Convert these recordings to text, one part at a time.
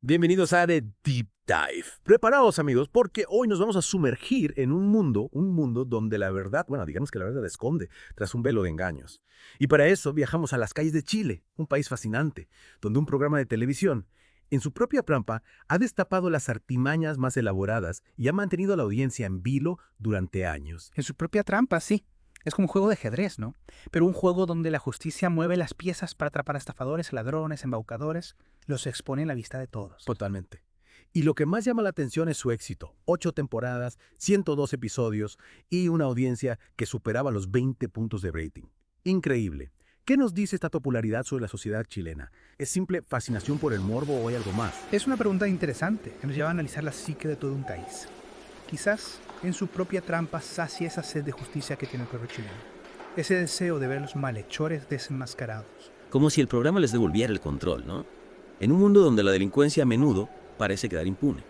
Bienvenidos a The Deep Dive. Preparaos, amigos, porque hoy nos vamos a sumergir en un mundo donde la verdad, bueno, digamos que la verdad esconde tras un velo de engaños. Y para eso viajamos a las calles de Chile, un país fascinante, donde un programa de televisión, en su propia trampa, ha destapado las artimañas más elaboradas y ha mantenido a la audiencia en vilo durante años. En su propia trampa, sí. Es como un juego de ajedrez, ¿no? Pero un juego donde la justicia mueve las piezas para atrapar a estafadores, ladrones, embaucadores, los expone en la vista de todos. Totalmente. Y lo que más llama la atención es su éxito. 8 temporadas, 102 episodios y una audiencia que superaba los 20 puntos de rating. Increíble. ¿Qué nos dice esta popularidad sobre la sociedad chilena? ¿Es simple fascinación por el morbo o hay algo más? Es una pregunta interesante que nos lleva a analizar la psique de todo un país. Quizás en su propia trampa sacie esa sed de justicia que tiene el pueblo chileno. Ese deseo de ver los malhechores desenmascarados. Como si el programa les devolviera el control, ¿no? En un mundo donde la delincuencia a menudo parece quedar impune.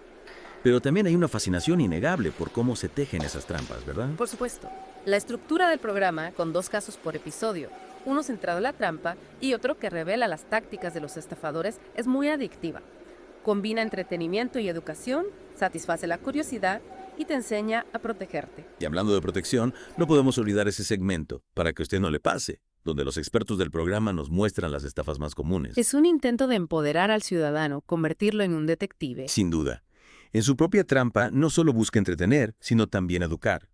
Pero también hay una fascinación innegable por cómo se tejen esas trampas, ¿verdad? Por supuesto, la estructura del programa, con 2 casos por episodio, uno centrado en la trampa y otro que revela las tácticas de los estafadores, es muy adictiva. Combina entretenimiento y educación, satisface la curiosidad y te enseña a protegerte. Y hablando de protección, no podemos olvidar ese segmento, para que a usted no le pase, donde los expertos del programa nos muestran las estafas más comunes. Es un intento de empoderar al ciudadano, convertirlo en un detective. Sin duda. En su propia trampa no solo busca entretener, sino también educar.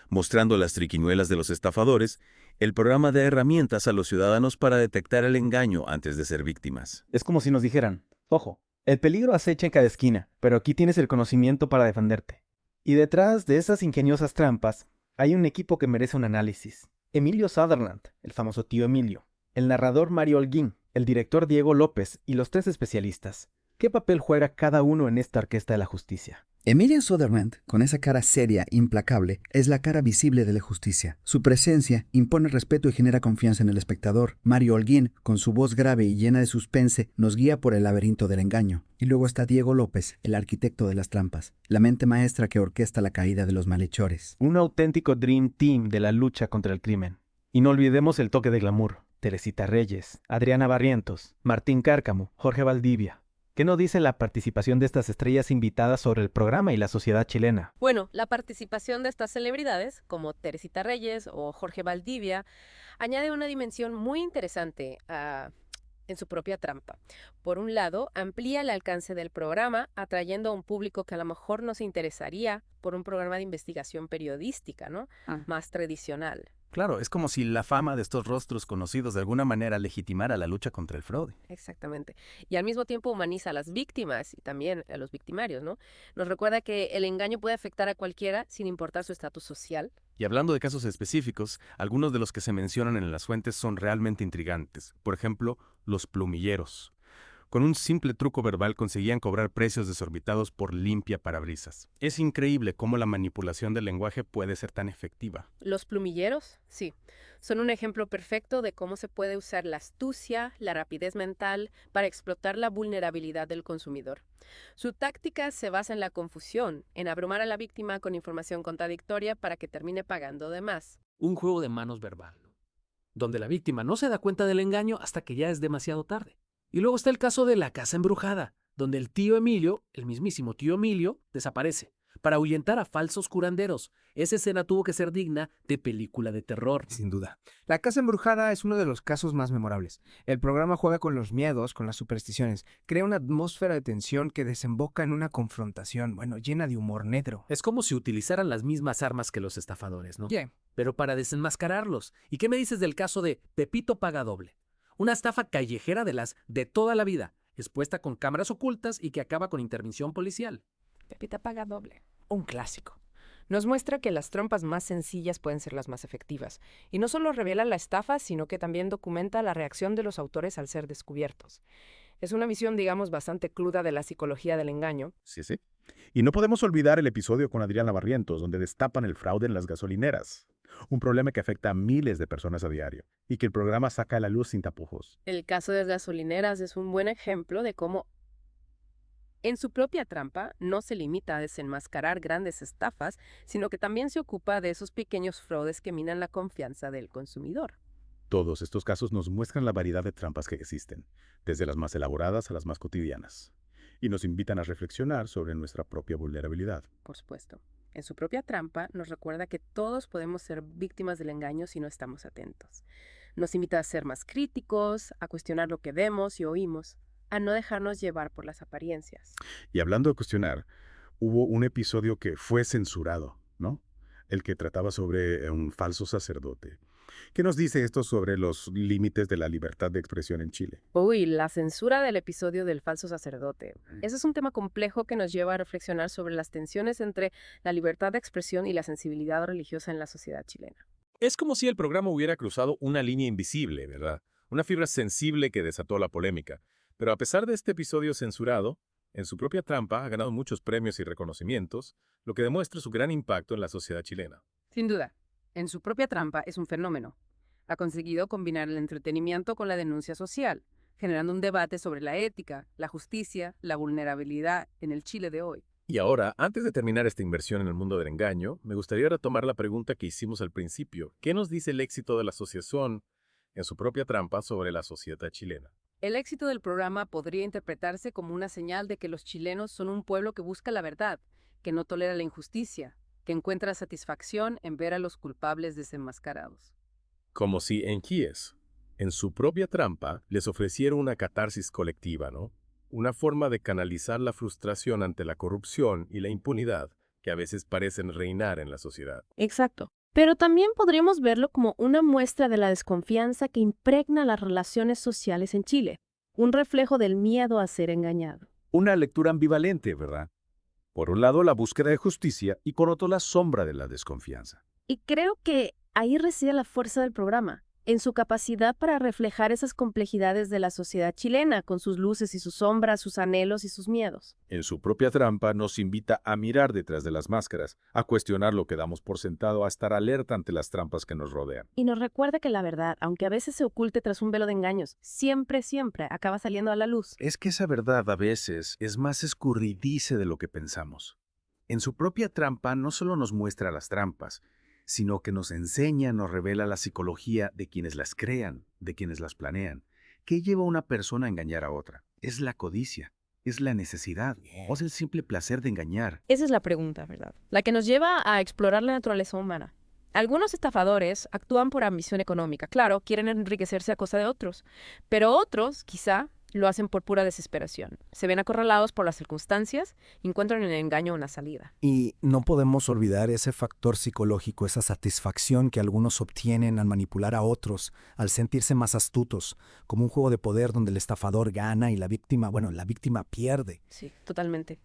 Mostrando las triquiñuelas de los estafadores, el programa da herramientas a los ciudadanos para detectar el engaño antes de ser víctimas. Es como si nos dijeran, ojo, el peligro acecha en cada esquina, pero aquí tienes el conocimiento para defenderte. Y detrás de esas ingeniosas trampas, hay un equipo que merece un análisis. Emilio Sutherland, el famoso tío Emilio, el narrador Mario Holguín, el director Diego López y los 3 especialistas. ¿Qué papel juega cada uno en esta orquesta de la justicia? Emilio Sutherland, con esa cara seria, implacable, es la cara visible de la justicia. Su presencia impone respeto y genera confianza en el espectador. Mario Holguín, con su voz grave y llena de suspense, nos guía por el laberinto del engaño. Y luego está Diego López, el arquitecto de las trampas, la mente maestra que orquesta la caída de los malhechores. Un auténtico Dream Team de la lucha contra el crimen. Y no olvidemos el toque de glamour. Teresita Reyes, Adriana Barrientos, Martín Cárcamo, Jorge Valdivia. ¿Qué nos dice la participación de estas estrellas invitadas sobre el programa y la sociedad chilena? Bueno, la participación de estas celebridades, como Teresita Reyes o Jorge Valdivia, añade una dimensión muy interesante en su propia trampa. Por un lado, amplía el alcance del programa, atrayendo a un público que a lo mejor no se interesaría por un programa de investigación periodística, ¿no? Más tradicional. Claro, es como si la fama de estos rostros conocidos de alguna manera legitimara la lucha contra el fraude. Exactamente. Y al mismo tiempo humaniza a las víctimas y también a los victimarios, ¿no? Nos recuerda que el engaño puede afectar a cualquiera sin importar su estatus social. Y hablando de casos específicos, algunos de los que se mencionan en las fuentes son realmente intrigantes. Por ejemplo, los plumilleros. Con un simple truco verbal conseguían cobrar precios desorbitados por limpia parabrisas. Es increíble cómo la manipulación del lenguaje puede ser tan efectiva. Los plumilleros, sí, son un ejemplo perfecto de cómo se puede usar la astucia, la rapidez mental para explotar la vulnerabilidad del consumidor. Su táctica se basa en la confusión, en abrumar a la víctima con información contradictoria para que termine pagando de más. Un juego de manos verbal, donde la víctima no se da cuenta del engaño hasta que ya es demasiado tarde. Y luego está el caso de la casa embrujada, donde el tío Emilio, el mismísimo tío Emilio, desaparece para ahuyentar a falsos curanderos. Esa escena tuvo que ser digna de película de terror. Sin duda. La casa embrujada es uno de los casos más memorables. El programa juega con los miedos, con las supersticiones, crea una atmósfera de tensión que desemboca en una confrontación, llena de humor negro. Es como si utilizaran las mismas armas que los estafadores, ¿no? Yeah. Pero para desenmascararlos. ¿Y qué me dices del caso de Pepito Paga Doble? Una estafa callejera de las de toda la vida, expuesta con cámaras ocultas y que acaba con intervención policial. Pepita Paga Doble, un clásico. Nos muestra que las trampas más sencillas pueden ser las más efectivas. Y no solo revela la estafa, sino que también documenta la reacción de los autores al ser descubiertos. Es una visión, digamos, bastante cruda de la psicología del engaño. Sí. Y no podemos olvidar el episodio con Adriana Barrientos, donde destapan el fraude en las gasolineras. Un problema que afecta a miles de personas a diario y que el programa saca a la luz sin tapujos. El caso de las gasolineras es un buen ejemplo de cómo en su propia trampa no se limita a desenmascarar grandes estafas, sino que también se ocupa de esos pequeños fraudes que minan la confianza del consumidor. Todos estos casos nos muestran la variedad de trampas que existen, desde las más elaboradas a las más cotidianas. y nos invitan a reflexionar sobre nuestra propia vulnerabilidad. Por supuesto. En su propia trampa nos recuerda que todos podemos ser víctimas del engaño si no estamos atentos. Nos invita a ser más críticos, a cuestionar lo que vemos y oímos, a no dejarnos llevar por las apariencias. Y hablando de cuestionar, hubo un episodio que fue censurado, ¿no? El que trataba sobre un falso sacerdote. ¿Qué nos dice esto sobre los límites de la libertad de expresión en Chile? Uy, la censura del episodio del falso sacerdote. Ese es un tema complejo que nos lleva a reflexionar sobre las tensiones entre la libertad de expresión y la sensibilidad religiosa en la sociedad chilena. Es como si el programa hubiera cruzado una línea invisible, ¿verdad? Una fibra sensible que desató la polémica. Pero a pesar de este episodio censurado, en su propia trampa ha ganado muchos premios y reconocimientos, lo que demuestra su gran impacto en la sociedad chilena. Sin duda, en su propia trampa es un fenómeno. Ha conseguido combinar el entretenimiento con la denuncia social, generando un debate sobre la ética, la justicia, la vulnerabilidad en el Chile de hoy. Y ahora, antes de terminar esta inversión en el mundo del engaño, me gustaría retomar la pregunta que hicimos al principio. ¿Qué nos dice el éxito de la asociación en su propia trampa sobre la sociedad chilena? El éxito del programa podría interpretarse como una señal de que los chilenos son un pueblo que busca la verdad, que no tolera la injusticia, que encuentra satisfacción en ver a los culpables desenmascarados. Como si en Kies, en su propia trampa, les ofreciera una catarsis colectiva, ¿no? Una forma de canalizar la frustración ante la corrupción y la impunidad que a veces parecen reinar en la sociedad. Exacto. Pero también podríamos verlo como una muestra de la desconfianza que impregna las relaciones sociales en Chile, un reflejo del miedo a ser engañado. Una lectura ambivalente, ¿verdad? Por un lado, la búsqueda de justicia y por otro, la sombra de la desconfianza. Y creo que ahí reside la fuerza del programa, en su capacidad para reflejar esas complejidades de la sociedad chilena, con sus luces y sus sombras, sus anhelos y sus miedos. En su propia trampa nos invita a mirar detrás de las máscaras, a cuestionar lo que damos por sentado, a estar alerta ante las trampas que nos rodean. Y nos recuerda que la verdad, aunque a veces se oculte tras un velo de engaños, siempre acaba saliendo a la luz. Es que esa verdad a veces es más escurridiza de lo que pensamos. En su propia trampa no solo nos muestra las trampas, sino que nos enseña, nos revela la psicología de quienes las crean, de quienes las planean. ¿Qué lleva a una persona a engañar a otra? ¿Es la codicia? ¿Es la necesidad? ¿O es el simple placer de engañar? Esa es la pregunta, ¿verdad? La que nos lleva a explorar la naturaleza humana. Algunos estafadores actúan por ambición económica. Claro, quieren enriquecerse a costa de otros. Pero otros, quizá, lo hacen por pura desesperación. Se ven acorralados por las circunstancias y encuentran en el engaño una salida. Y no podemos olvidar ese factor psicológico, esa satisfacción que algunos obtienen al manipular a otros, al sentirse más astutos, como un juego de poder donde el estafador gana y la víctima pierde. Sí, totalmente.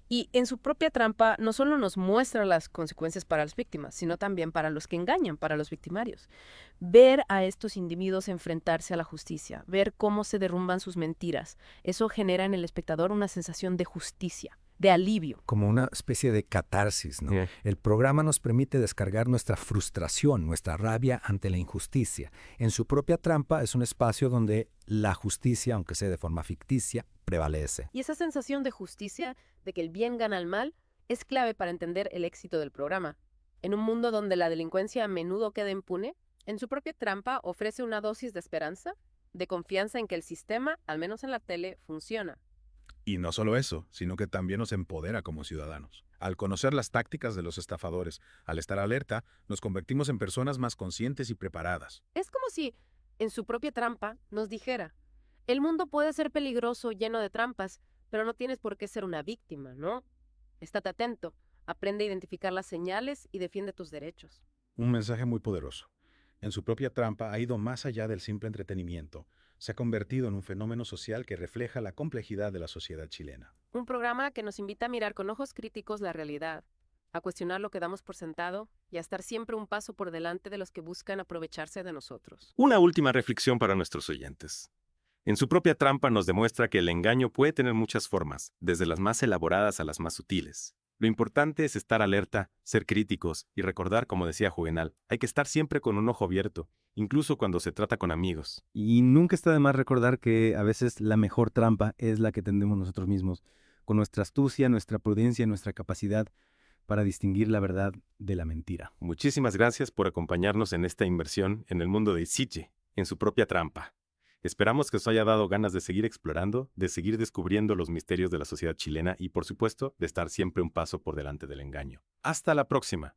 Y en su propia trampa no solo nos muestra las consecuencias para las víctimas, sino también para los que engañan, para los victimarios. Ver a estos individuos enfrentarse a la justicia, ver cómo se derrumban sus mentiras, eso genera en el espectador una sensación de justicia, de alivio. Como una especie de catarsis, ¿no? El programa nos permite descargar nuestra frustración, nuestra rabia ante la injusticia. En su propia trampa es un espacio donde la justicia, aunque sea de forma ficticia, prevalece. Y esa sensación de justicia, de que el bien gana al mal, es clave para entender el éxito del programa. En un mundo donde la delincuencia a menudo queda impune, en su propia trampa ofrece una dosis de esperanza, de confianza en que el sistema, al menos en la tele, funciona. Y no solo eso, sino que también nos empodera como ciudadanos. Al conocer las tácticas de los estafadores, al estar alerta, nos convertimos en personas más conscientes y preparadas. Es como si, en su propia trampa, nos dijera: el mundo puede ser peligroso, lleno de trampas, pero no tienes por qué ser una víctima, ¿no? Estate atento, aprende a identificar las señales y defiende tus derechos. Un mensaje muy poderoso. En su propia trampa ha ido más allá del simple entretenimiento. Se ha convertido en un fenómeno social que refleja la complejidad de la sociedad chilena. Un programa que nos invita a mirar con ojos críticos la realidad, a cuestionar lo que damos por sentado y a estar siempre un paso por delante de los que buscan aprovecharse de nosotros. Una última reflexión para nuestros oyentes. En su propia trampa nos demuestra que el engaño puede tener muchas formas, desde las más elaboradas a las más sutiles. Lo importante es estar alerta, ser críticos y recordar, como decía Juvenal, hay que estar siempre con un ojo abierto, incluso cuando se trata con amigos. Y nunca está de más recordar que a veces la mejor trampa es la que tendemos nosotros mismos, con nuestra astucia, nuestra prudencia, nuestra capacidad para distinguir la verdad de la mentira. Muchísimas gracias por acompañarnos en esta inmersión en el mundo de Siche, en su propia trampa. Esperamos que os haya dado ganas de seguir explorando, de seguir descubriendo los misterios de la sociedad chilena y, por supuesto, de estar siempre un paso por delante del engaño. ¡Hasta la próxima!